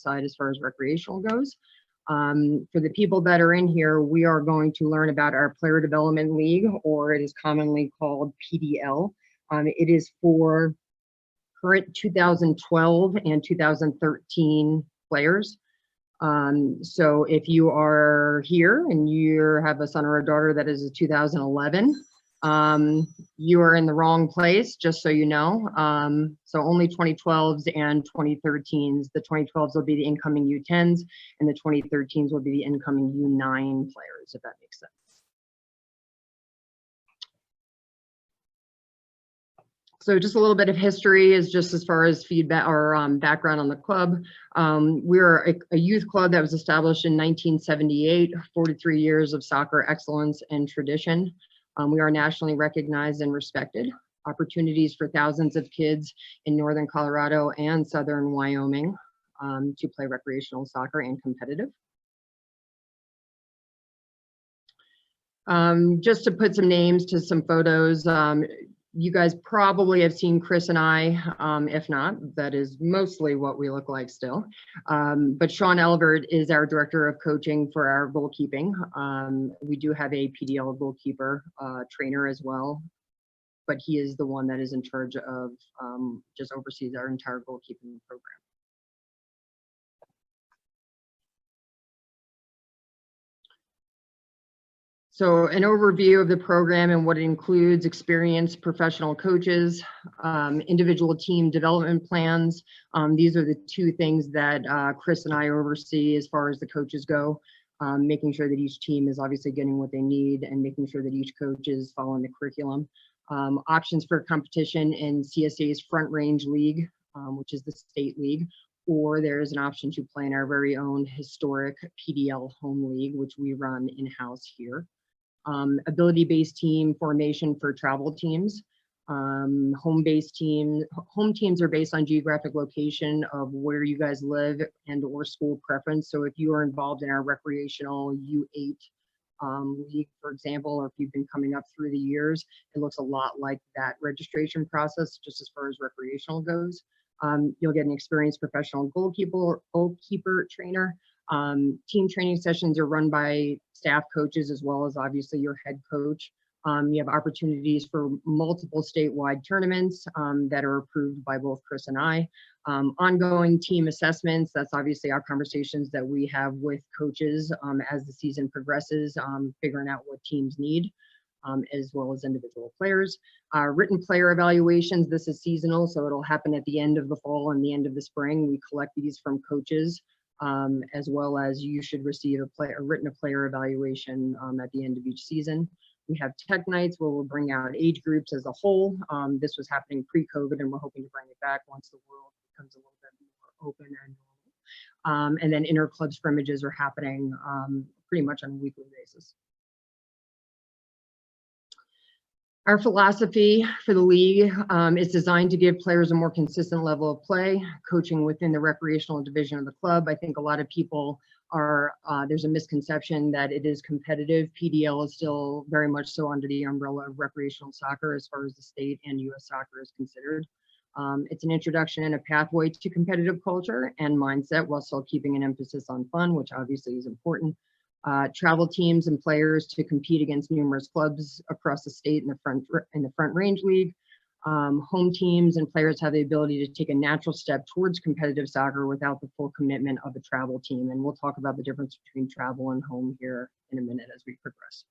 side as far as recreational goes. For the people that are in here, we are going to learn about our Player Development League, or it is commonly called PDL. It is for current 2012 and 2013 players. So if you are here and you have a son or a daughter that is a 2011, you are in the wrong place, just so you know. So only 2012s and 2013s. The 2012s will be the incoming U10s, and the 2013s will be the incoming U9 players, if that makes sense. So just a little bit of history is just as far as feedback or background on the club. We're a youth club that was established in 1978, 43 years of soccer excellence and tradition. We are nationally recognized and respected. Opportunities for thousands of kids in northern Colorado and southern Wyoming to play recreational soccer and competitive. Just to put some names to some photos, you guys probably have seen Chris and I. If not, that is mostly what we look like still. But Sean Elvert is our director of coaching for our goalkeeping. We do have a PDL goalkeeper trainer as well, but he is the one that is in charge of just oversees our entire goalkeeping program. So an overview of the program and what it includes: experienced professional coaches, individual team development plans. These are the two things that Chris and I oversee as far as the coaches go, making sure that each team is obviously getting what they need and making sure that each coach is following the curriculum. Options for competition in CSA's Front Range League, which is the state league, or there is an option to play in our very own historic PDL home league, which we run in-house here. Ability-based team formation for travel teams. Home teams are based on geographic location of where you guys live and or school preference. So if you are involved in our recreational U8 league, for example, or if you've been coming up through the years, it looks a lot like that registration process just as far as recreational goes. You'll get an experienced professional goalkeeper trainer. Team training sessions are run by staff coaches as well as obviously your head coach. You have opportunities for multiple statewide tournaments that are approved by both Chris and I. Ongoing team assessments, that's obviously our conversations that we have with coaches as the season progresses, figuring out what teams need, as well as individual players. Written player evaluations, this is seasonal, so it'll happen at the end of the fall and the end of the spring. We collect these from coaches. As well as you should receive a written player evaluation at the end of each season. We have tech nights where we'll bring out age groups as a whole. This was happening pre-COVID, and we're hoping to bring it back once the world becomes a little bit more open and normal. And then inter-club scrimmages are happening pretty much on a weekly basis. Our philosophy for the league is designed to give players a more consistent level of play, coaching within the recreational division of the club. I think a lot of people are, there's a misconception that it is competitive. PDL is still very much so under the umbrella of recreational soccer as far as the state and US soccer is considered. It's an introduction and a pathway to competitive culture and mindset while still keeping an emphasis on fun, which obviously is important. Travel teams and players to compete against numerous clubs across the state in the Front Range League. Home teams and players have the ability to take a natural step towards competitive soccer without the full commitment of a travel team. And we'll talk about the difference between travel and home here in a minute as we progress.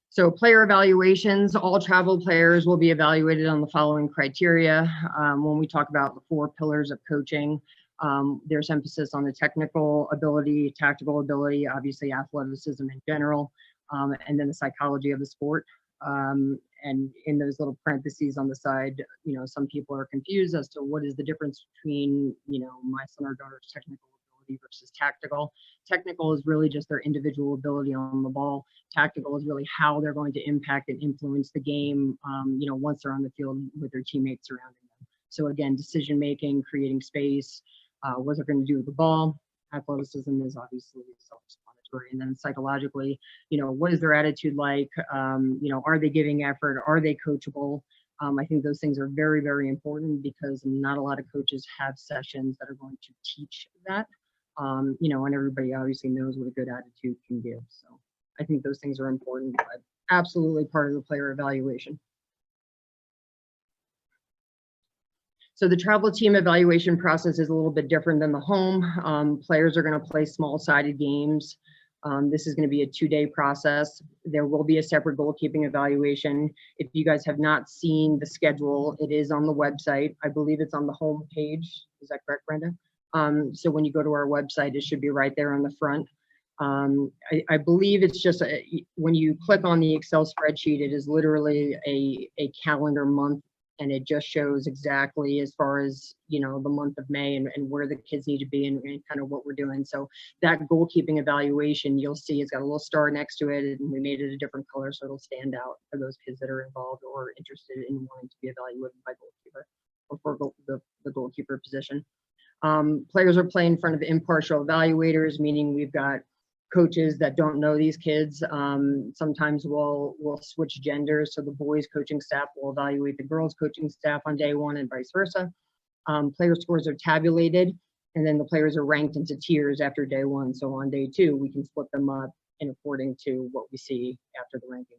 So player evaluations, all travel players will be evaluated on the following criteria. When we talk about the 4 pillars of coaching, there's emphasis on the technical ability, tactical ability, obviously athleticism in general, and then the psychology of the sport. And in those little parentheses on the side, you know, some people are confused as to what is the difference between, you know, my son or daughter's technical ability versus tactical. Technical is really just their individual ability on the ball. Tactical is really how they're going to impact and influence the game, you know, once they're on the field with their teammates surrounding them. So again, decision making, creating space, what they're going to do with the ball. Athleticism is obviously self-explanatory. And then psychologically, you know, what is their attitude like? You know, are they giving effort? Are they coachable? I think those things are very, very important because not a lot of coaches have sessions that are going to teach that. You know, and everybody obviously knows what a good attitude can give. So I think those things are important, but absolutely part of the player evaluation. So the travel team evaluation process is a little bit different than the home. Players are going to play small-sided games. This is going to be a 2-day process. There will be a separate goalkeeping evaluation. If you guys have not seen the schedule, it is on the website. I believe it's on the home page. Is that correct, Brenda? So when you go to our website, it should be right there on the front. I believe it's just when you click on the Excel spreadsheet, it is literally a calendar month, and it just shows exactly as far as, you know, the month of May and where the kids need to be and kind of what we're doing. So that goalkeeping evaluation, you'll see it's got a little star next to it, and we made it a different color so it'll stand out for those kids that are involved or interested in wanting to be evaluated by goalkeeper or for the goalkeeper position. Players are playing in front of impartial evaluators, meaning we've got coaches that don't know these kids. Sometimes we'll switch genders, so the boys coaching staff will evaluate the girls coaching staff on day one and vice versa. Player scores are tabulated, and then the players are ranked into tiers after day one. So on day two, we can split them up in according to what we see after the ranking.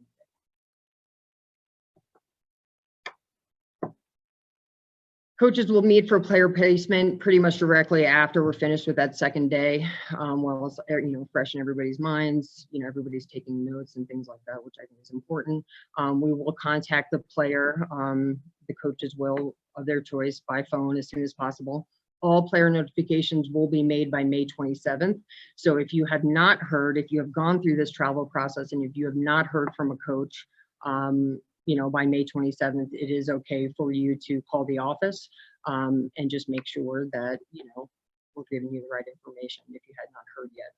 Coaches will meet for player placement pretty much directly after we're finished with that second day, while it's, you know, fresh in everybody's minds. You know, everybody's taking notes and things like that, which I think is important. We will contact the player, the coaches will, of their choice, by phone as soon as possible. All player notifications will be made by May 27th. So if you have not heard, if you have gone through this travel process and if you have not heard from a coach, you know, by May 27th, it is okay for you to call the office and just make sure that, you know, we're giving you the right information if you had not heard yet.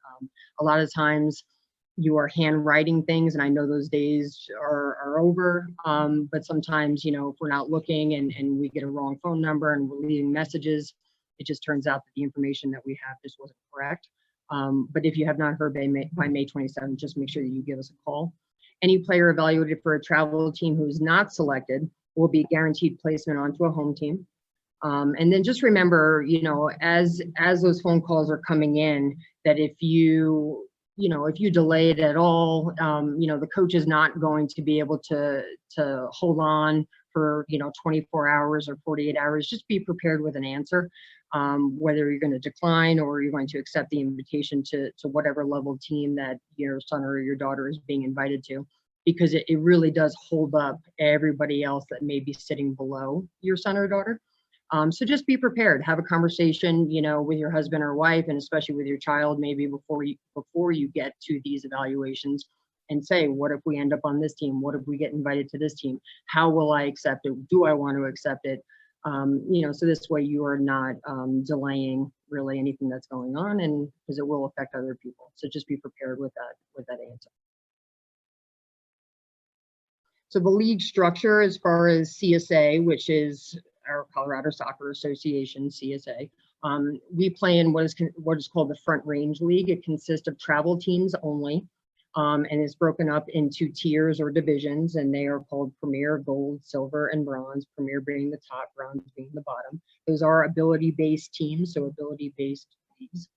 A lot of times you are handwriting things, and I know those days are over, but sometimes, you know, if we're not looking and we get a wrong phone number and we're leaving messages, it just turns out that the information that we have just wasn't correct. But if you have not heard by May 27th, just make sure that you give us a call. Any player evaluated for a travel team who is not selected will be guaranteed placement onto a home team. And then just remember, you know, as those phone calls are coming in, that if you delay it at all, you know, the coach is not going to be able to hold on for, you know, 24 hours or 48 hours. Just be prepared with an answer, whether you're going to decline or you're going to accept the invitation to whatever level team that your son or your daughter is being invited to, because it really does hold up everybody else that may be sitting below your son or daughter. So just be prepared, have a conversation, you know, with your husband or wife, and especially with your child, maybe before you get to these evaluations, and say, what if we end up on this team? What if we get invited to this team? How will I accept it? Do I want to accept it? You know, so this way you are not delaying really anything that's going on, and because it will affect other people. So just be prepared with that answer. So the league structure, as far as CSA, which is our Colorado Soccer Association, CSA, we play in what is called the Front Range League. It consists of travel teams only, and it's broken up into tiers or divisions, and they are called Premier, Gold, Silver, and Bronze. Premier being the top, Bronze being the bottom. Those are ability-based teams, so ability-based leagues.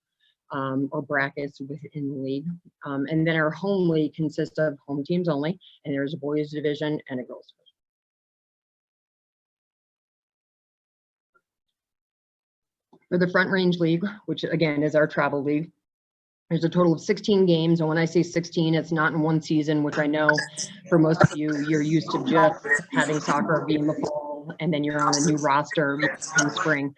Or brackets within the league. And then our home league consists of home teams only, and there's a boys division and a girls division. For the Front Range League, which again is our travel league, there's a total of 16 games. And when I say 16, it's not in one season, which I know for most of you, you're used to just having soccer be in the fall, and then you're on a new roster in spring.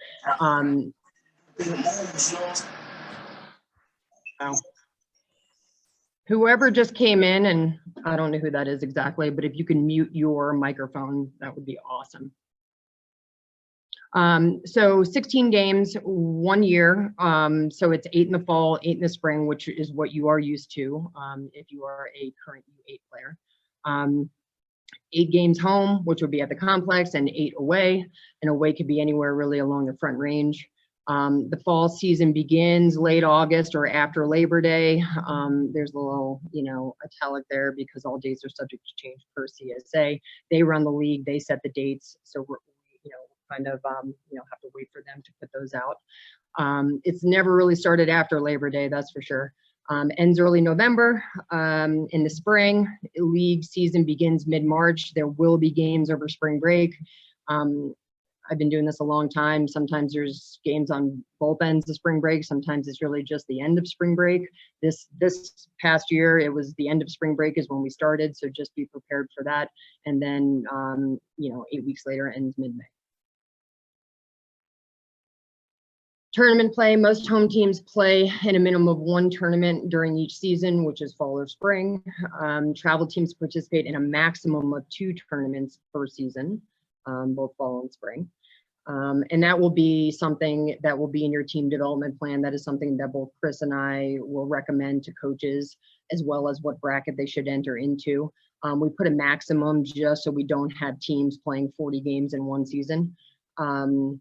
Whoever just came in, and I don't know who that is exactly, but if you can mute your microphone, that would be awesome. So 16 games, 1 year. So it's 8 in the fall, 8 in the spring, which is what you are used to if you are a current U8 player. 8 games home, which would be at the complex, and 8 away. And away could be anywhere really along the Front Range. The fall season begins late August or after Labor Day. There's a little, italic there because all dates are subject to change per CSA. They run the league, they set the dates, so we're, kind of, have to wait for them to put those out. It's never really started after Labor Day, that's for sure. Ends early November. In the spring, league season begins mid-March. There will be games over spring break. I've been doing this a long time. Sometimes there's games on both ends of spring break. Sometimes it's really just the end of spring break. This past year, it was the end of spring break is when we started. So just be prepared for that. And then, 8 weeks later ends mid-May. Tournament play, most home teams play in a minimum of one tournament during each season, which is fall or spring. Travel teams participate in a maximum of 2 tournaments per season, both fall and spring. And that will be something that will be in your team development plan. That is something that both Chris and I will recommend to coaches, as well as what bracket they should enter into. We put a maximum just so we don't have teams playing 40 games in one season. And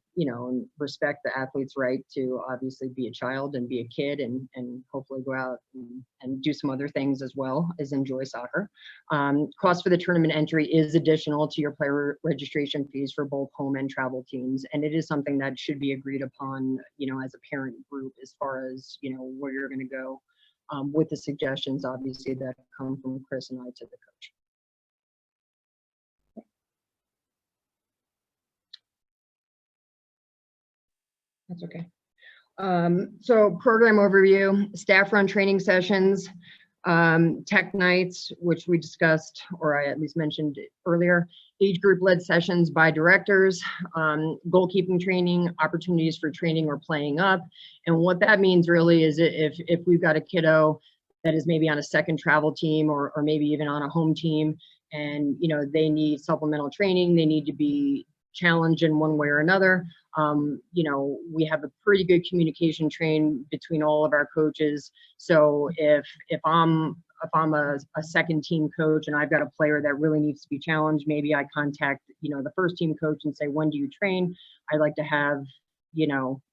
respect the athlete's right to obviously be a child and be a kid and hopefully go out and do some other things as well as enjoy soccer. Cost for the tournament entry is additional to your player registration fees for both home and travel teams. And it is something that should be agreed upon, as a parent group as far as, where you're going to go, with the suggestions, obviously, that come from Chris and I to the coach. That's okay. So program overview, staff run training sessions, tech nights, which we discussed, or I at least mentioned earlier, age group led sessions by directors, goalkeeping training, opportunities for training or playing up. And what that means really is if we've got a kiddo that is maybe on a second travel team or maybe even on a home team, and they need supplemental training, they need to be challenged in one way or another. We have a pretty good communication train between all of our coaches. So if I'm a second team coach and I've got a player that really needs to be challenged, maybe I contact, the first team coach and say, when do you train? I'd like to have,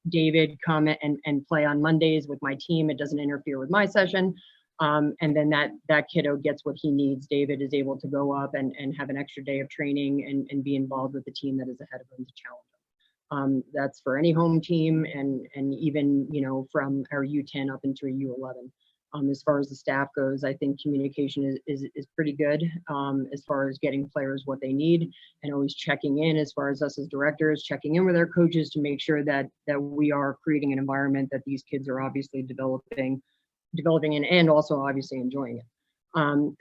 David come and play on Mondays with my team. It doesn't interfere with my session. And then that kiddo gets what he needs. David is able to go up and have an extra day of training and be involved with the team that is ahead of him to challenge him. That's for any home team and even, from our U10 up into a U11. As far as the staff goes, I think communication is pretty good, as far as getting players what they need and always checking in as far as us as directors, checking in with our coaches to make sure that we are creating an environment that these kids are obviously developing in and also obviously enjoying it.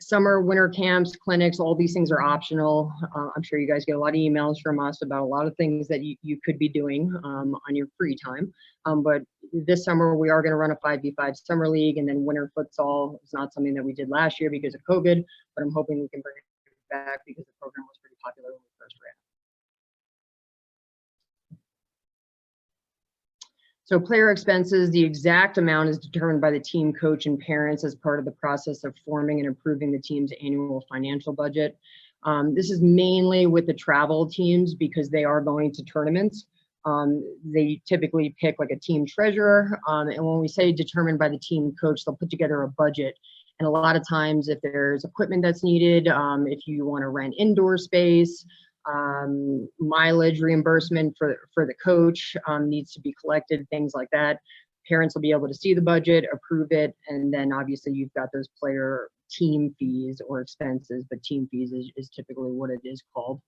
Summer, winter camps, clinics, all these things are optional. I'm sure you guys get a lot of emails from us about a lot of things that you could be doing on your free time. But this summer, we are going to run a 5v5 summer league, and then winter futsal is not something that we did last year because of COVID, but I'm hoping we can bring it back because the program was pretty popular when we first ran. So player expenses, the exact amount is determined by the team coach and parents as part of the process of forming and approving the team's annual financial budget. This is mainly with the travel teams because they are going to tournaments. They typically pick like a team treasurer. And when we say determined by the team coach, they'll put together a budget. And a lot of times if there's equipment that's needed, if you want to rent indoor space, mileage reimbursement for the coach needs to be collected, things like that. Parents will be able to see the budget, approve it, and then obviously you've got those player team fees or expenses, but team fees is typically what it is called.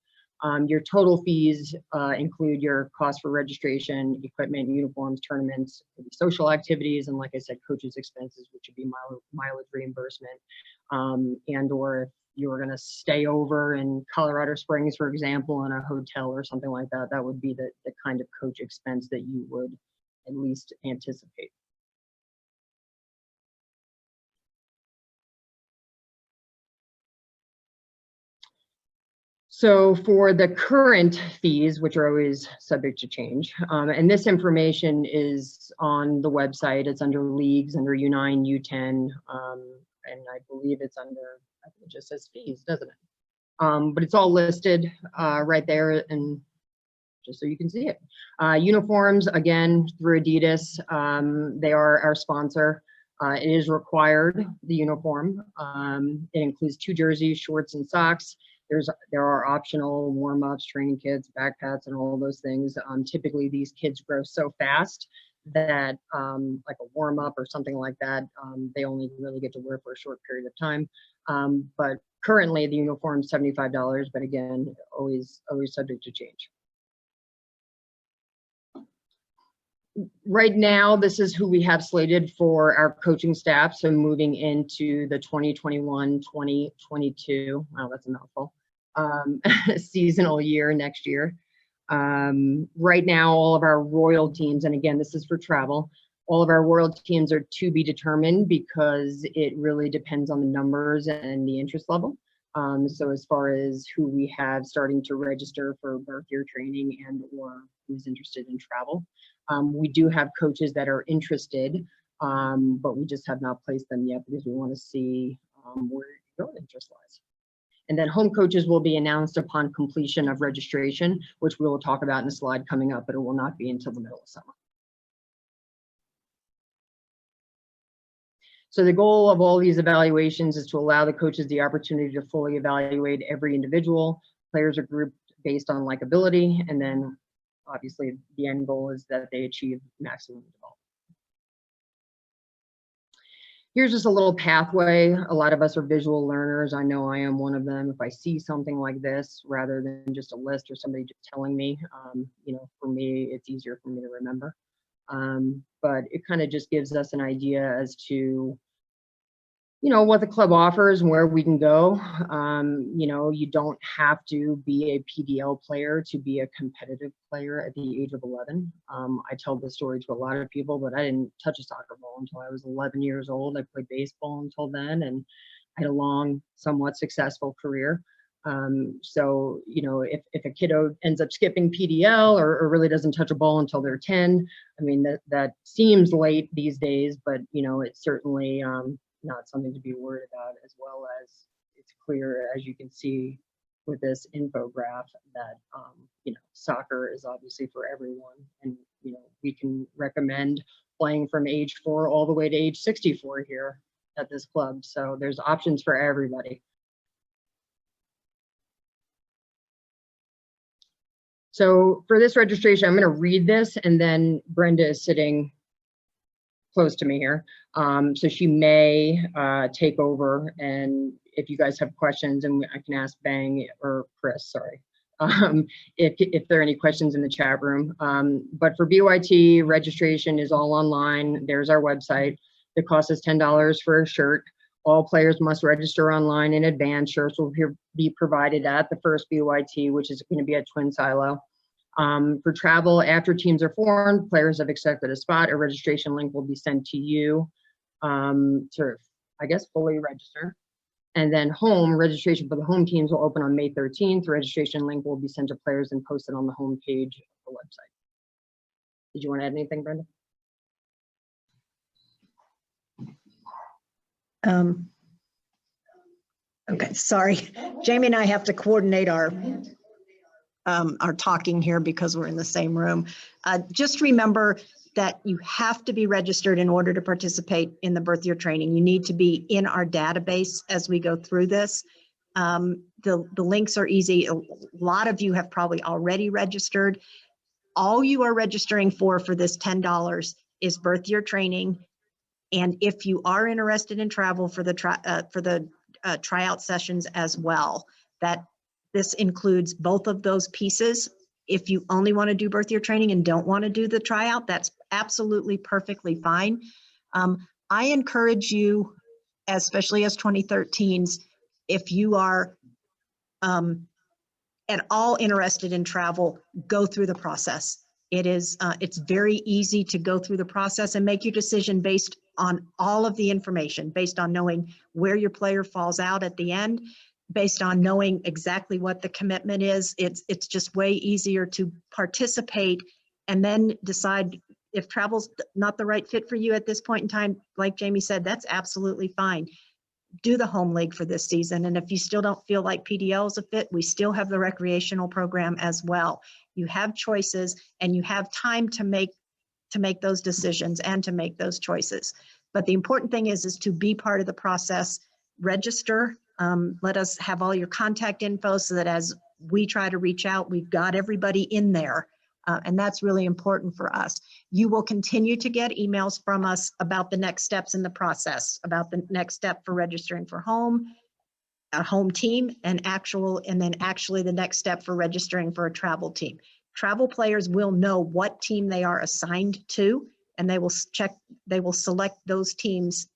Your total fees include your cost for registration, equipment, uniforms, tournaments, social activities, and like I said, coaches' expenses, which would be mileage reimbursement, and or if you were going to stay over in Colorado Springs, for example, in a hotel or something like that, that would be the kind of coach expense that you would at least anticipate. So for the current fees, which are always subject to change, and this information is on the website, it's under leagues, under U9, U10, and I believe it's under, I think it just says fees, doesn't it? But it's all listed right there, and just so you can see it. Uniforms, again, through Adidas. They are our sponsor. It is required, the uniform. It includes 2 jerseys, shorts, and socks. There are optional warm-ups, training kits, backpacks, and all those things. Typically, these kids grow so fast that like a warm-up or something like that, they only really get to wear for a short period of time. But currently, the uniform is $75, but again, always subject to change. Right now, this is who we have slated for our coaching staff. So moving into the 2021-2022, wow, that's a mouthful, seasonal year next year. Right now, all of our Royal teams, and again, this is for travel, all of our Royal teams are to be determined because it really depends on the numbers and the interest level. So as far as who we have starting to register for birth year training and or who's interested in travel. We do have coaches that are interested, but we just have not placed them yet because we want to see where your interest lies. And then home coaches will be announced upon completion of registration, which we will talk about in a slide coming up, but it will not be until the middle of summer. So the goal of all these evaluations is to allow the coaches the opportunity to fully evaluate every individual. Players are grouped based on likability, and then obviously the end goal is that they achieve maximum development. Here's just a little pathway. A lot of us are visual learners. I know I am one of them. If I see something like this, rather than just a list or somebody just telling me, you know, for me, it's easier for me to remember. But it kind of just gives us an idea as to, you know, what the club offers and where we can go. You know, you don't have to be a PDL player to be a competitive player at the age of 11. I tell this story to a lot of people, but I didn't touch a soccer ball until I was 11 years old. I played baseball until then, and I had a long, somewhat successful career. So, you know, if a kiddo ends up skipping PDL or really doesn't touch a ball until they're 10, I mean, that seems late these days, but, you know, it's certainly not something to be worried about, as well as it's clear, as you can see with this infograph, that, you know, soccer is obviously for everyone. And, you know, we can recommend playing from age 4 all the way to age 64 here at this club. So there's options for everybody. So for this registration, I'm going to read this, and then Brenda is sitting close to me here. So she may take over, and if you guys have questions, and I can ask Bang or Chris, sorry, if there are any questions in the chat room. But for BYT, registration is all online. There's our website. The cost is $10 for a shirt. All players must register online in advance. Shirts will be provided at the first BYT, which is going to be at Twin Silo. For travel, after teams are formed, players have accepted a spot. A registration link will be sent to you to, I guess, fully register. And then home registration for the home teams will open on May 13th. The registration link will be sent to players and posted on the home page of the website. Did you want to add anything, Brenda? Okay, sorry. Jamie and I have to coordinate our talking here because we're in the same room. Just remember that you have to be registered in order to participate in the birth year training. You need to be in our database as we go through this. The links are easy. A lot of you have probably already registered. All you are registering for this $10 is birth year training. And if you are interested in travel for the tryout sessions as well, that this includes both of those pieces. If you only want to do birth year training and don't want to do the tryout, that's absolutely perfectly fine. I encourage you, especially as 2013s, if you are at all interested in travel, go through the process. It's very easy to go through the process and make your decision based on all of the information, based on knowing where your player falls out at the end, based on knowing exactly what the commitment is. It's just way easier to participate and then decide if travel's not the right fit for you at this point in time. Like Jamie said, that's absolutely fine. Do the home league for this season. And if you still don't feel like PDL is a fit, we still have the recreational program as well. You have choices, and you have time to make those decisions and to make those choices. But the important thing is to be part of the process. Register. Let us have all your contact info so that as we try to reach out, we've got everybody in there. And that's really important for us. You will continue to get emails from us about the next steps in the process, about the next step for registering for a home team, and then actually the next step for registering for a travel team. Travel players will know what team they are assigned to, and they will select those teams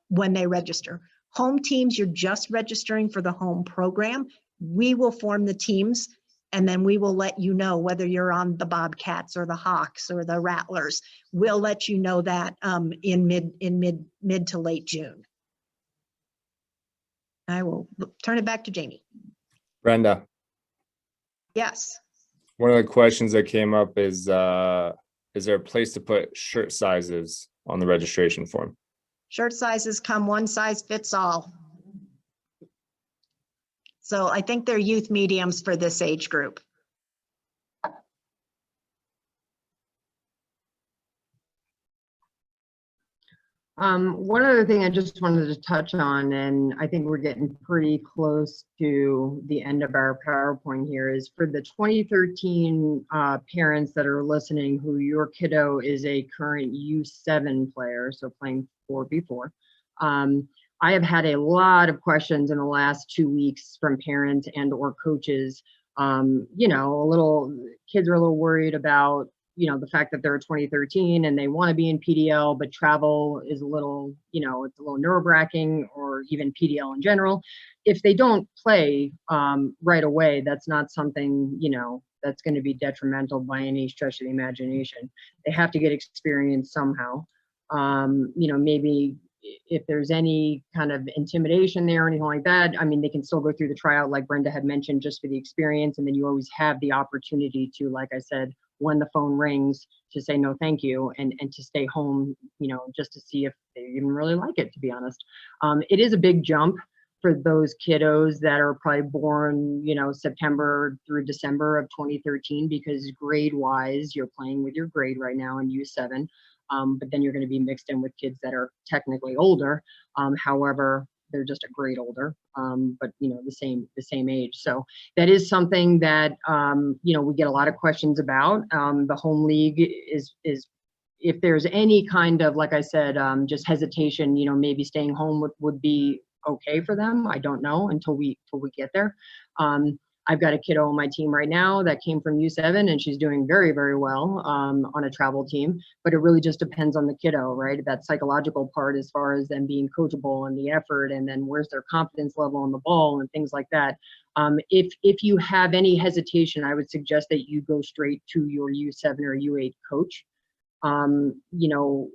when they register. Home teams, you're just registering for the home program. We will form the teams, and then we will let you know whether you're on the Bobcats or the Hawks or the Rattlers. We'll let you know that in mid to late June. I will turn it back to Jamie. Brenda, Yes. one of the questions that came up is there a place to put shirt sizes on the registration form? Shirt sizes come one size fits all. So I think they're youth mediums for this age group. One other thing I just wanted to touch on, and I think we're getting pretty close to the end of our PowerPoint here, is for the 2013 parents that are listening who your kiddo is a current U7 player, so playing 4v4. I have had a lot of questions in the last 2 weeks from parents and or coaches. You know, kids are a little worried about, you know, the fact that they're 2013 and they want to be in PDL, but travel is a little, you know, it's a little nerve-wracking, or even PDL in general. If they don't play right away, that's not something, you know, that's going to be detrimental by any stretch of the imagination. They have to get experience somehow. You know, maybe if there's any kind of intimidation there or anything like that, I mean, they can still go through the tryout like Brenda had mentioned, just for the experience. And then you always have the opportunity to, like I said, when the phone rings, to say no thank you, and to stay home, you know, just to see if they even really like it, to be honest. It is a big jump for those kiddos that are probably born, you know, September through December of 2013, because grade wise, you're playing with your grade right now in U7. But then you're going to be mixed in with kids that are technically older. However, they're just a grade older, but you know, the same age. So that is something that you know, we get a lot of questions about. The home league is if there's any kind of, like I said, just hesitation, you know, maybe staying home would be okay for them. I don't know until we get there. I've got a kiddo on my team right now that came from U7, and she's doing very, very well on a travel team, but it really just depends on the kiddo, right? That psychological part, as far as them being coachable and the effort, and then where's their confidence level on the ball and things like that. If you have any hesitation, I would suggest that you go straight to your U7 or U8 coach. You know,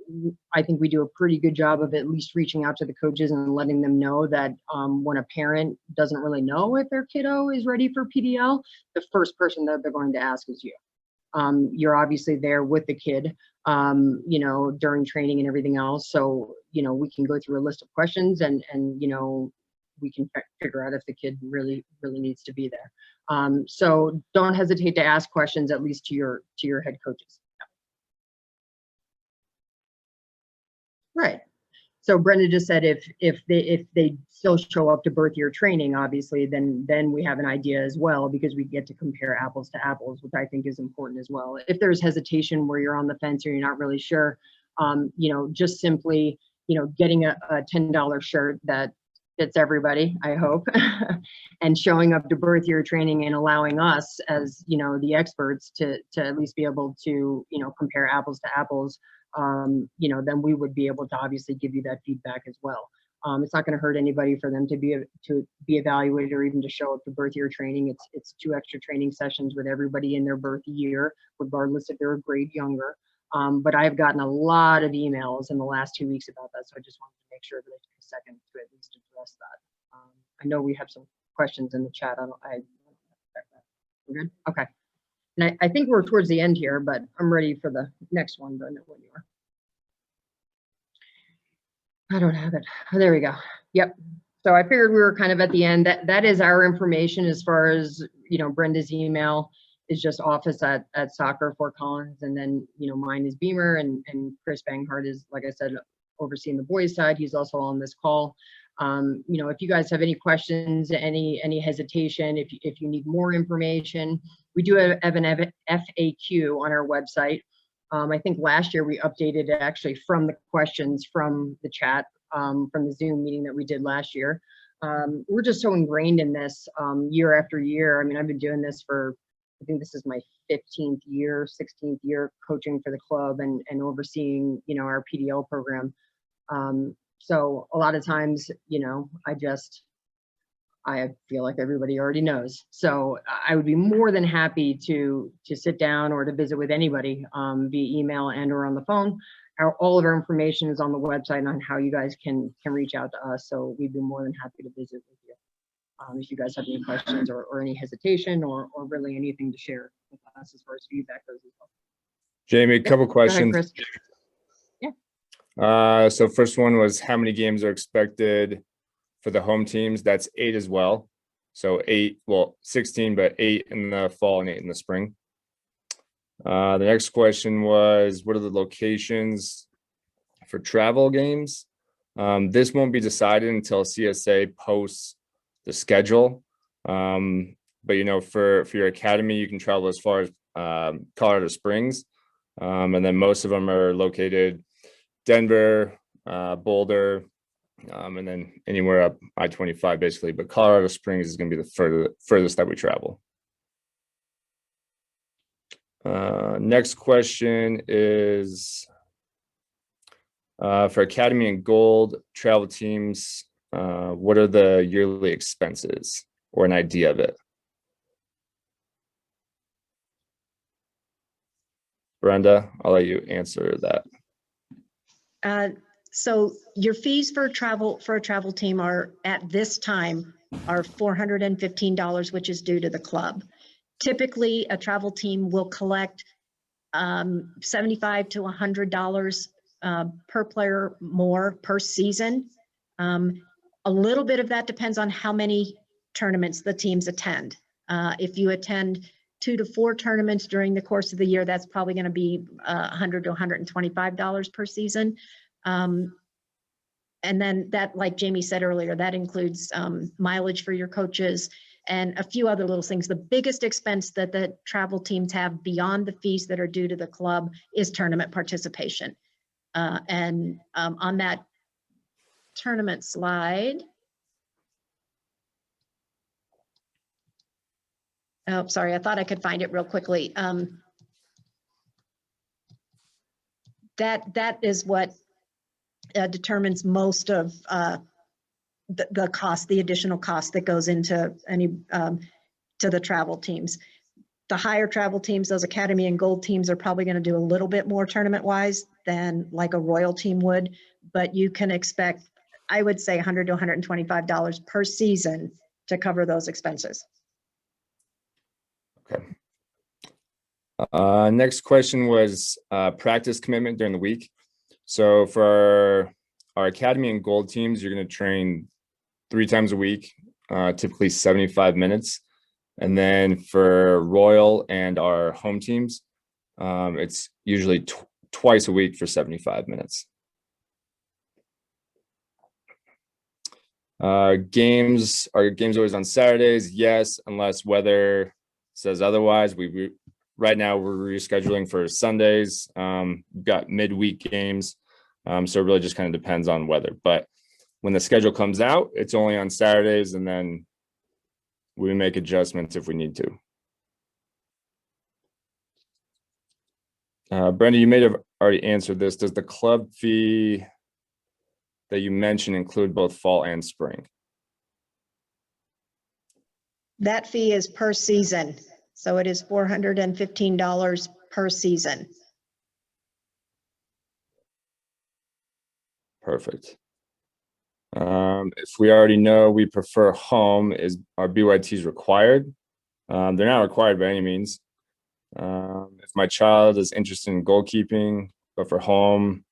I think we do a pretty good job of at least reaching out to the coaches and letting them know that when a parent doesn't really know if their kiddo is ready for PDL, the first person that they're going to ask is you. You're obviously there with the kid, you know, during training and everything else. So, you know, we can go through a list of questions, and you know, we can figure out if the kid really needs to be there. So don't hesitate to ask questions, at least to your head coaches. Right. So Brenda just said if they still show up to birth year training, obviously, then we have an idea as well, because we get to compare apples to apples, which I think is important as well. If there's hesitation where you're on the fence or you're not really sure, you know, just simply, you know, getting a $10 shirt that fits everybody, I hope, and showing up to birth year training and allowing us, as, you know, the experts, to at least be able to, you know, compare apples to apples. You know, then we would be able to obviously give you that feedback as well. It's not going to hurt anybody for them to be evaluated, or even to show up to birth year training. It's 2 extra training sessions with everybody in their birth year, regardless if they're a grade younger. But I've gotten a lot of emails in the last 2 weeks about that, so I just wanted to make sure that I took a second to at least address that. I know we have some questions in the chat. We're good? Okay. And I think we're towards the end here, but I'm ready for the next one, Brenda, when you are. I don't have it. Oh, there we go. Yep. So I figured we were kind of at the end. That is our information as far as, you know, Brenda's email is just office at soccer, Fort Collins, and then, you know, mine is Beamer, and Chris Banghart is, like I said, overseeing the boys side. He's also on this call. You know, if you guys have any questions, any hesitation, if you need more information, we do have an FAQ on our website. I think last year we updated it actually from the questions from the chat, from the Zoom meeting that we did last year. We're just so ingrained in this year after year. I mean, I've been doing this for, I think this is my 15th year, 16th year coaching for the club and overseeing, you know, our PDL program. So a lot of times, you know, I feel like everybody already knows. So I would be more than happy to sit down or to visit with anybody via email and or on the phone. All of our information is on the website on how you guys can reach out to us. So we'd be more than happy to visit with you. If you guys have any questions or any hesitation or really anything to share with us as far as feedback goes as well. Jamie, a couple questions. Go ahead, Chris. Yeah. So first one was how many games are expected for the home teams? That's 8 as well. So 8, well, 16, but 8 in the fall and 8 in the spring. The next question was, what are the locations for travel games? This won't be decided until CSA posts the schedule. But, you know, for your academy, you can travel as far as Colorado Springs. And then most of them are located Denver, Boulder, and then anywhere up I-25 basically. But Colorado Springs is going to be the furthest that we travel. Next question is for Academy and Gold travel teams, what are the yearly expenses or an idea of it? Brenda, I'll let you answer that. So your fees for a travel team are at this time are $415, which is due to the club. Typically, a travel team will collect $75 to $100 per player more per season. A little bit of that depends on how many tournaments the teams attend. If you attend 2 to 4 tournaments during the course of the year, that's probably going to be $100 to $125 per season. And then that, like Jamie said earlier, that includes mileage for your coaches and a few other little things. The biggest expense that the travel teams have beyond the fees that are due to the club is tournament participation. And on that tournament slide, oh, sorry, I thought I could find it real quickly. That is what determines most of the cost, the additional cost that goes into any to the travel teams. The higher travel teams, those Academy and Gold teams, are probably going to do a little bit more tournament wise than like a Royal team would, but you can expect, I would say, $100 to $125 per season to cover those expenses. Okay. Next question was practice commitment during the week. So for our Academy and Gold teams, you're going to train 3 times a week, typically 75 minutes. And then for Royal and our home teams, it's usually twice a week for 75 minutes. Games, are games always on Saturdays? Yes, unless weather says otherwise. Right now we're rescheduling for Sundays. We've got midweek games. So it really just kind of depends on weather. But when the schedule comes out, it's only on Saturdays, and then we make adjustments if we need to. Brenda, you may have already answered this. Does the club fee that you mentioned include both fall and spring? That fee is per season. So it is $415 per season. Perfect. If we already know we prefer home, is our BYTs required? They're not required by any means. If my child is interested in goalkeeping, but for home,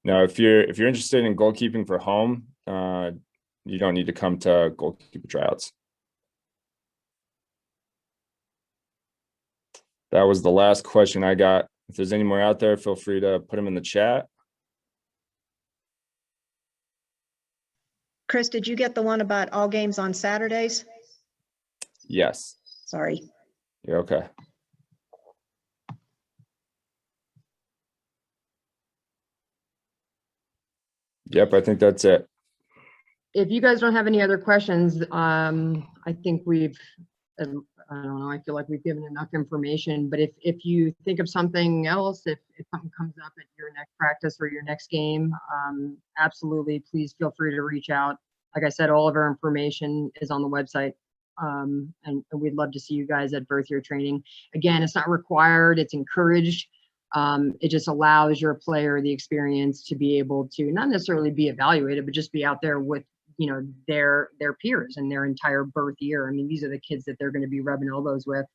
now if you're interested in goalkeeping for home, you don't need to come to goalkeeper tryouts. That was the last question I got. If there's any more out there, feel free to put them in the chat. Chris, did you get the one about all games on Saturdays? Yes, Sorry. you're okay. Yep, I think that's it. If you guys don't have any other questions, I think we've, I don't know, I feel like we've given enough information, but if you think of something else, if something comes up at your next practice or your next game, absolutely, please feel free to reach out. Like I said, all of our information is on the website. And we'd love to see you guys at birth year training. Again, it's not required, it's encouraged. It just allows your player the experience to be able to not necessarily be evaluated, but just be out there with, you know, their peers and their entire birth year. I mean, these are the kids that they're going to be rubbing elbows with,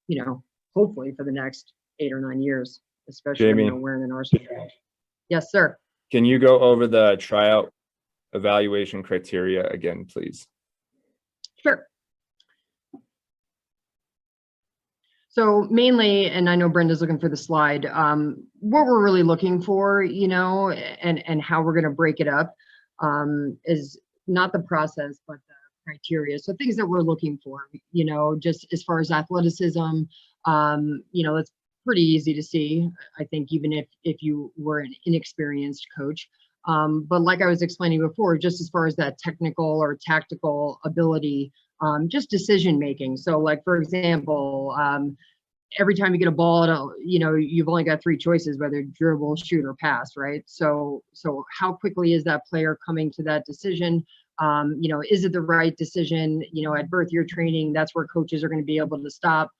you know, hopefully for the next 8 or 9 years, especially when Jamie. they're wearing an arsenal. Yes, sir. Can you go over the tryout evaluation criteria again, please? Sure. So mainly, and I know Brenda's looking for the slide, what we're really looking for, you know, and how we're going to break it up is not the process, but the criteria. So things that we're looking for, you know, just as far as athleticism, you know, it's pretty easy to see, I think, even if you were an inexperienced coach. But like I was explaining before, just as far as that technical or tactical ability, just decision making. So like, for example, every time you get a ball, you know, you've only got 3 choices, whether dribble, shoot, or pass, right? So how quickly is that player coming to that decision? You know, is it the right decision? You know, at birth year training, that's where coaches are going to be able to stop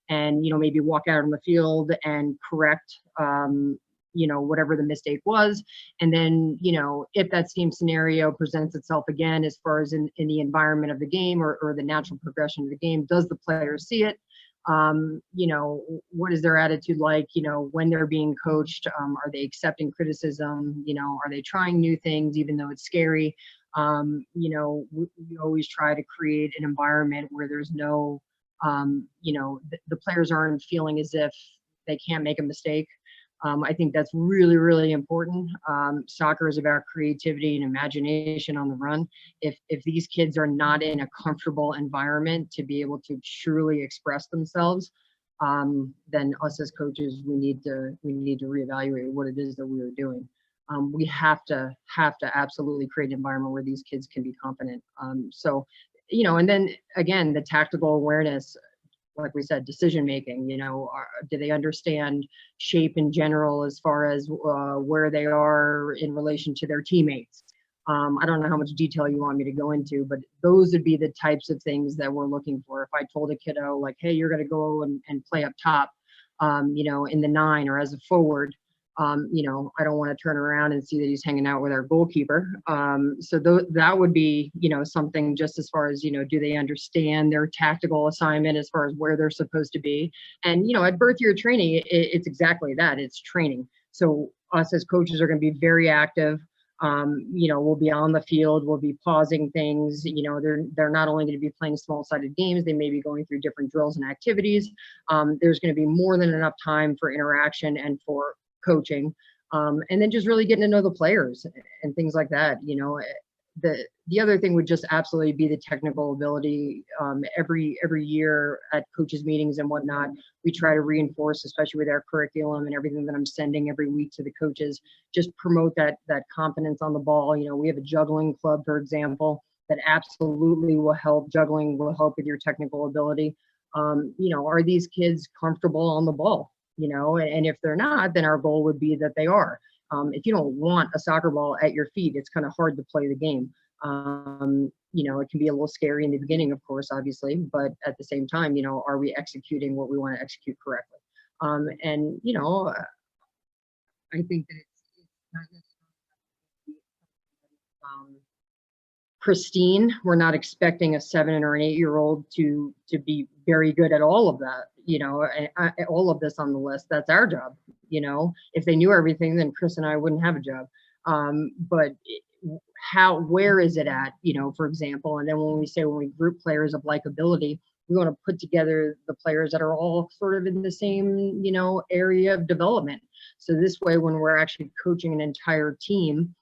and, you know, maybe walk out on the field and correct, you know, whatever the mistake was. And then, you know, if that same scenario presents itself again, as far as in the environment of the game or the natural progression of the game, does the player see it? You know, what is their attitude like, you know, when they're being coached? Are they accepting criticism? You know, are they trying new things, even though it's scary? You know, we always try to create an environment where there's no, you know, the players aren't feeling as if they can't make a mistake. I think that's really, really important. Soccer is about creativity and imagination on the run. If these kids are not in a comfortable environment to be able to truly express themselves, then us as coaches, we need to reevaluate what it is that we are doing. We have to absolutely create an environment where these kids can be confident. So, you know, and then again, the tactical awareness, like we said, decision making, you know, do they understand shape in general as far as where they are in relation to their teammates? I don't know how much detail you want me to go into, but those would be the types of things that we're looking for. If I told a kiddo like, hey, you're going to go and play up top, you know, in the 9 or as a forward, you know, I don't want to turn around and see that he's hanging out with our goalkeeper. So that would be, you know, something just as far as, you know, do they understand their tactical assignment as far as where they're supposed to be? And, you know, at birth year training, it's exactly that. It's training. So us as coaches are going to be very active. You know, we'll be on the field, we'll be pausing things. You know, they're not only going to be playing small-sided games, they may be going through different drills and activities. There's going to be more than enough time for interaction and for coaching, and then just really getting to know the players and things like that. You know, the other thing would just absolutely be the technical ability. Every year at coaches meetings and whatnot, we try to reinforce, especially with our curriculum and everything that I'm sending every week to the coaches, just promote that confidence on the ball. You know, we have a juggling club, for example, that absolutely will help. Juggling will help with your technical ability. You know, are these kids comfortable on the ball? You know, and if they're not, then our goal would be that they are. If you don't want a soccer ball at your feet, it's kind of hard to play the game. You know, it can be a little scary in the beginning, of course, obviously, but at the same time, you know, are we executing what we want to execute correctly? And, you know, I think that it's not necessarily pristine. We're not expecting a 7 or an 8-year-old to be very good at all of that, you know, all of this on the list. That's our job. You know, if they knew everything, then Chris and I wouldn't have a job. But where is it at, you know, for example? And then when we group players of like ability, we want to put together the players that are all sort of in the same, area of development. So this way, when we're actually coaching an entire team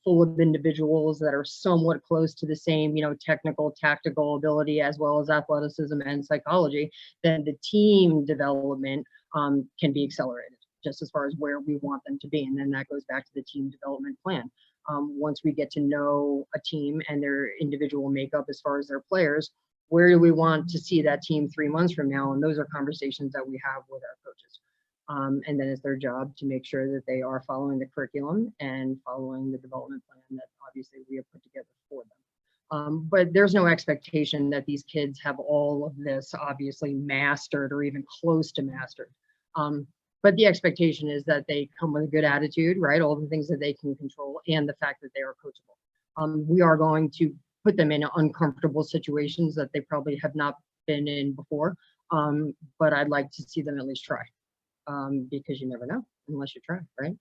full of individuals that are somewhat close to the same, technical, tactical ability, as well as athleticism and psychology, then the team development can be accelerated just as far as where we want them to be. And then that goes back to the team development plan. Once we get to know a team and their individual makeup as far as their players, where do we want to see that team 3 months from now? And those are conversations that we have with our coaches. And then it's their job to make sure that they are following the curriculum and following the development plan that obviously we have put together for them. But there's no expectation that these kids have all of this obviously mastered or even close to mastered. But the expectation is that they come with a good attitude, right? All the things that they can control and the fact that they are coachable. We are going to put them in uncomfortable situations that they probably have not been in before. But I'd like to see them at least try, because you never know unless you try, right?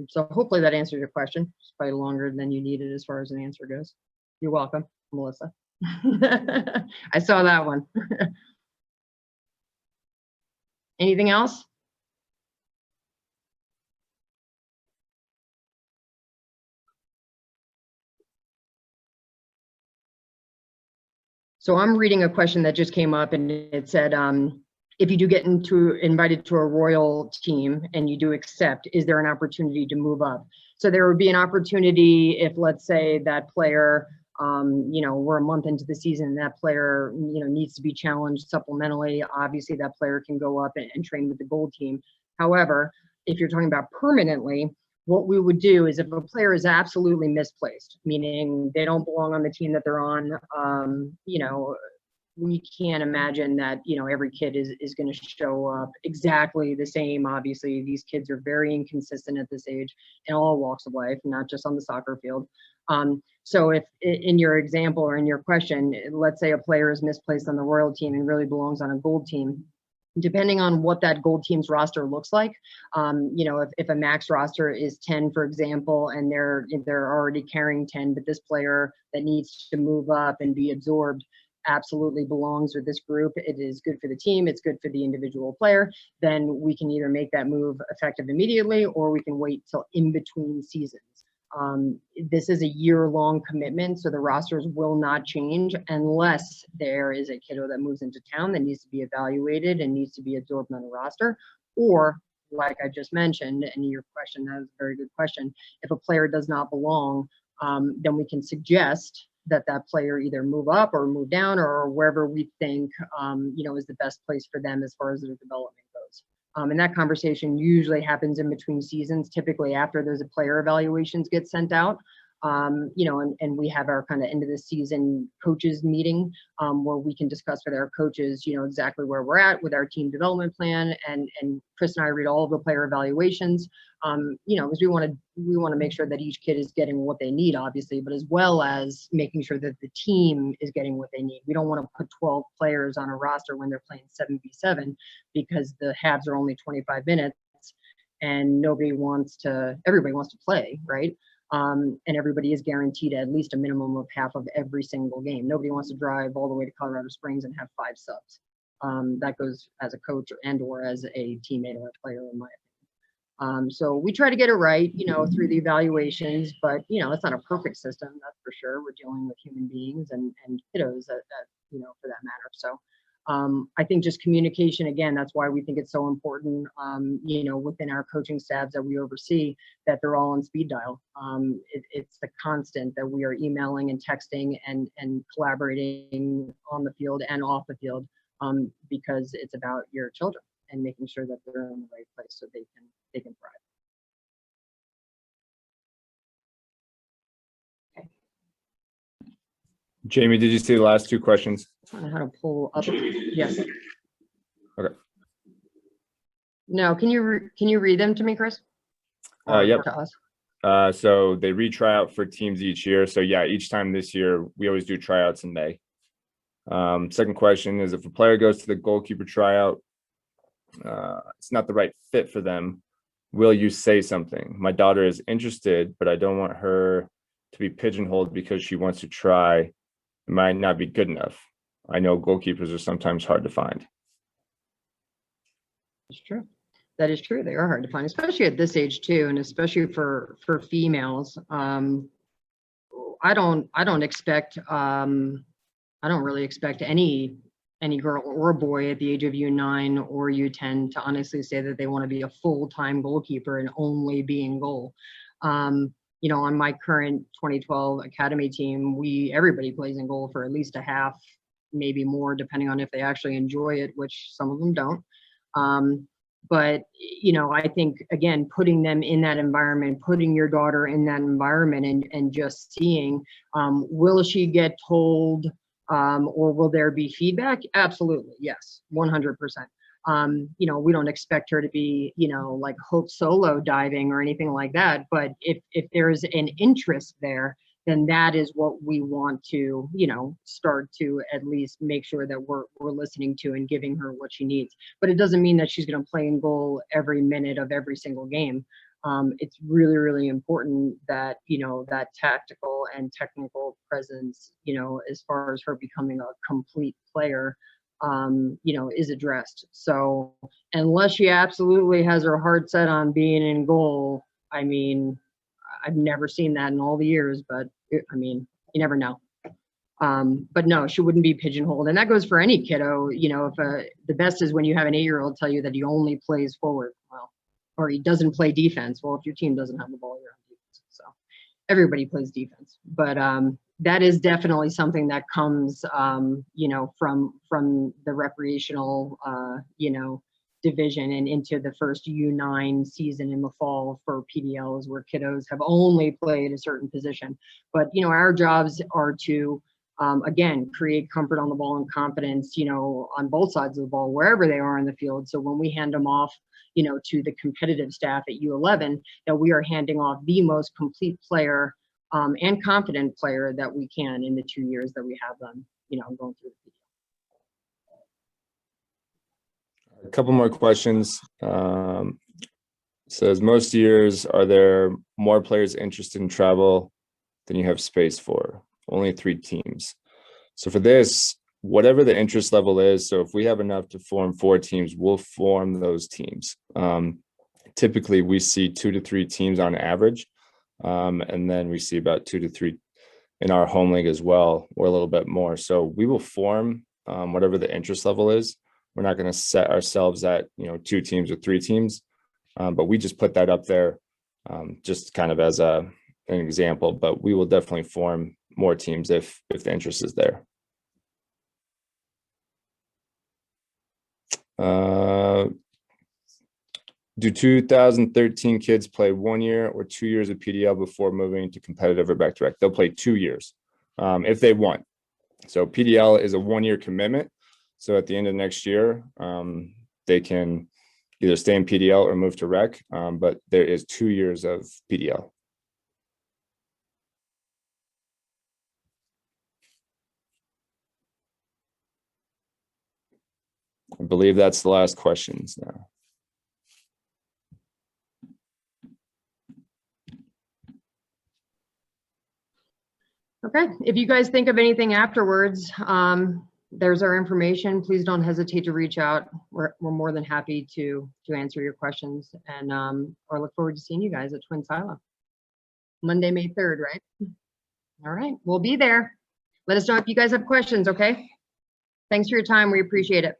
So hopefully that answers your question. It's probably longer than you needed as far as an answer goes. You're welcome, Melissa. I saw that one. Anything else? So I'm reading a question that just came up, and it said, if you do get invited to a Royal team and you do accept, is there an opportunity to move up? So there would be an opportunity if, let's say, that player, we're a month into the season, that player, needs to be challenged supplementally. Obviously, that player can go up and train with the gold team. However, if you're talking about permanently, what we would do is if a player is absolutely misplaced, meaning they don't belong on the team that they're on, we can't imagine that, every kid is going to show up exactly the same. Obviously, these kids are very inconsistent at this age in all walks of life, not just on the soccer field. So if in your example or in your question, let's say a player is misplaced on the Royal team and really belongs on a gold team, depending on what that gold team's roster looks like, if a max roster is 10, for example, and they're already carrying 10, but this player that needs to move up and be absorbed absolutely belongs with this group, it is good for the team, it's good for the individual player, then we can either make that move effective immediately or we can wait till in between seasons. This is a year-long commitment, so the rosters will not change unless there is a kiddo that moves into town that needs to be evaluated and needs to be absorbed on the roster. Or, like I just mentioned, and your question, that was a very good question, if a player does not belong, then we can suggest that player either move up or move down or wherever we think, is the best place for them as far as their development goes. And that conversation usually happens in between seasons, typically after those player evaluations get sent out. And we have our kind of end of the season coaches meeting where we can discuss with our coaches, exactly where we're at with our team development plan. And Chris and I read all of the player evaluations, because we want to make sure that each kid is getting what they need, obviously, but as well as making sure that the team is getting what they need. We don't want to put 12 players on a roster when they're playing 7v7 because the halves are only 25 minutes and everybody wants to play, right? And everybody is guaranteed at least a minimum of half of every single game. Nobody wants to drive all the way to Colorado Springs and have 5 subs. That goes as a coach and or as a teammate or a player, in my opinion. So we try to get it right, through the evaluations, but, it's not a perfect system, that's for sure. We're dealing with human beings and kiddos that for that matter. So I think just communication, again, that's why we think it's so important, within our coaching staffs that we oversee, that they're all on speed dial. It's the constant that we are emailing and texting and collaborating on the field and off the field, because it's about your children and making sure that they're in the right place so they can thrive. Jamie, did you see the last 2 questions? I don't know how to pull up. Yes. Okay. No, can you read them to me, Chris? Yep. To us? So they re-try out for teams each year. So yeah, each time this year, we always do tryouts in May. Second question is, if a player goes to the goalkeeper tryout, it's not the right fit for them, will you say something? My daughter is interested, but I don't want her to be pigeonholed because she wants to try. It might not be good enough. I know goalkeepers are sometimes hard to find. It's true. That is true. They are hard to find, especially at this age too, and especially for females. I don't expect I don't really expect any girl or boy at the age of U9 or U10 to honestly say that they want to be a full-time goalkeeper and only be in goal. You know, on my current 2012 academy team, everybody plays in goal for at least a half, maybe more, depending on if they actually enjoy it, which some of them don't. But, you know, I think, again, putting them in that environment, putting your daughter in that environment and just seeing, will she get told, or will there be feedback? Absolutely. Yes. 100%. You know, we don't expect her to be, you know, like Hope solo diving or anything like that. But if there's an interest there, then that is what we want to, you know, start to at least make sure that we're listening to and giving her what she needs. But it doesn't mean that she's going to play in goal every minute of every single game. It's really, really important that, you know, that tactical and technical presence, you know, as far as her becoming a complete player, you know, is addressed. So unless she absolutely has her heart set on being in goal, I mean, I've never seen that in all the years, but I mean, you never know. But no, she wouldn't be pigeonholed. And that goes for any kiddo. You know, if the best is when you have an 8-year-old tell you that he only plays forward, well, or he doesn't play defense. Well, if your team doesn't have the ball, you're on defense. So everybody plays defense. But that is definitely something that comes, you know, from the recreational, you know, division and into the first U9 season in the fall for PDLs, where kiddos have only played a certain position. But, you know, our jobs are to, again, create comfort on the ball and confidence, you know, on both sides of the ball, wherever they are in the field. So when we hand them off, you know, to the competitive staff at U11, that we are handing off the most complete player and confident player that we can in the 2 years that we have them, you know, going through the PDL. A couple more questions. Says, most years, are there more players interested in travel than you have space for? Only 3 teams. So for this, whatever the interest level is, so if we have enough to form 4 teams, we'll form those teams. Typically, we see 2 to 3 teams on average, and then we see about 2 to 3 in our home league as well, or a little bit more. So we will form whatever the interest level is. We're not going to set ourselves at, you know, 2 teams or 3 teams, but we just put that up there just kind of as an example. But we will definitely form more teams if the interest is there. Do 2013 kids play 1 year or 2 years of PDL before moving to competitive or back-to-back? They'll play 2 years if they want. So PDL is a 1-year commitment. So at the end of next year, they can either stay in PDL or move to rec, but there is 2 years of PDL. I believe that's the last questions now. Okay, if you guys think of anything afterwards, there's our information. Please don't hesitate to reach out. We're more than happy to answer your questions, and or look forward to seeing you guys at Twin Silo. Monday, May 3rd, right? All right, we'll be there. Let us know if you guys have questions, okay? Thanks for your time. We appreciate it.